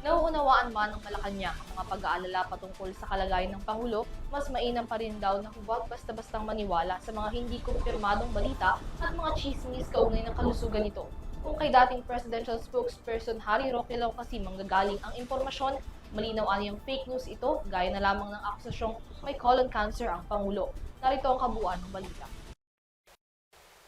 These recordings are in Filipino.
Nauunawaan man ng Malacanang ang mga pag-aalala patungkol sa kalagayan ng Pangulo, mas mainam pa rin daw na huwag basta-bastang maniwala sa mga hindi kumpirmadong balita at mga chismis kaugnay ng kalusugan nito. Kung kay dating presidential spokesperson Harry Roque Lau kasi manggagaling ang impormasyon, malinaw aniyang fake news ito gaya na lamang ng akusasyong may colon cancer ang Pangulo. Narito ang kabuuan ng balita.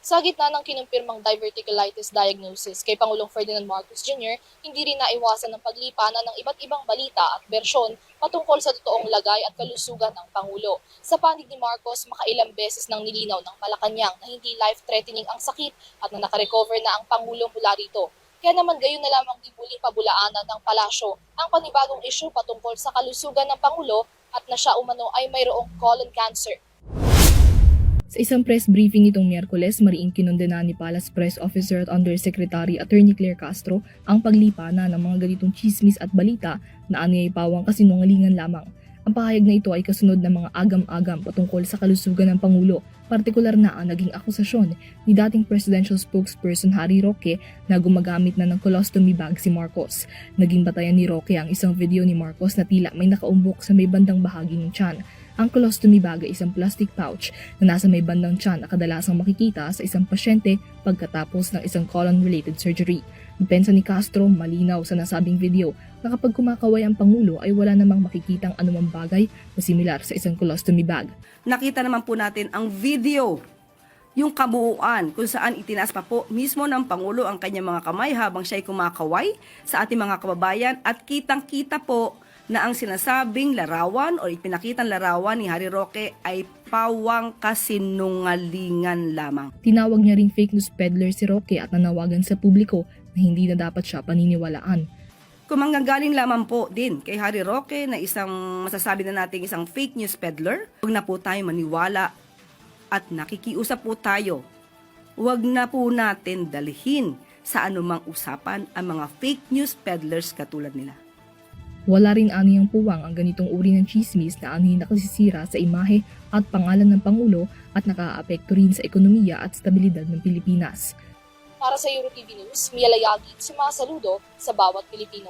Sa gitna ng kinumpirmang diverticulitis diagnosis kay Pangulong Ferdinand Marcos Jr., hindi rin naiwasan ng paglipanan ng iba't ibang balita at bersyon patungkol sa totoong lagay at kalusugan ng Pangulo. Sa panig ni Marcos, makailang beses nang nilinaw ng Malacanang na hindi life-threatening ang sakit at na nakarecover na ang Pangulo mula rito. Kaya naman gayon na lamang ibuling pabulaanan ng palasyo ang panibagong issue patungkol sa kalusugan ng Pangulo at na siya umano ay mayroong colon cancer. Sa isang press briefing nitong Miyerkules, mariing kinondena ni Palace Press Officer at Undersecretary Attorney Claire Castro ang paglipanan ng mga ganitong chismis at balita na anyay pawang kasinungalingan lamang. Ang pahayag na ito ay kasunod ng mga agam-agam patungkol sa kalusugan ng Pangulo, partikular na ang naging akusasyon ni dating presidential spokesperson Harry Roque na gumagamit na ng colostomy bag si Marcos. Naging batayan ni Roque ang isang video ni Marcos na tila may nakaumbok sa may bandang bahagi ng tiyan. Ang colostomy bag ay isang plastic pouch na nasa may bandang tiyan na kadalasang makikita sa isang pasyente pagkatapos ng isang colon-related surgery. Depensa ni Castro, malinaw sa nasabing video na kapag kumakaway ang Pangulo ay wala namang makikitang anumang bagay na similar sa isang colostomy bag. Nakita naman po natin ang video, yung kabuuan kung saan itinaas pa po mismo ng Pangulo ang kanyang mga kamay habang siya'y kumakaway sa ating mga kababayan at kitang-kita po na ang sinasabing larawan o ipinakitang larawan ni Harry Roque ay pawang kasinungalingan lamang. Tinawag niya ring fake news peddler si Roque at nanawagan sa publiko na hindi na dapat siya paniniwalaan. Kung manggagaling lamang po din kay Harry Roque na isang masasabi na natin isang fake news peddler, huwag na po tayo maniwala at nakikiusap po tayo. Huwag na po natin dalhin sa anumang usapan ang mga fake news peddlers katulad nila. Wala rin aniyang puwang ang ganitong uri ng chismis na anihin nakasisira sa imahe at pangalan ng Pangulo at nakaaapekto rin sa ekonomiya at stabilidad ng Pilipinas. Para sa EuroTV News, Mia Layagi, sumasaludo sa bawat Pilipino.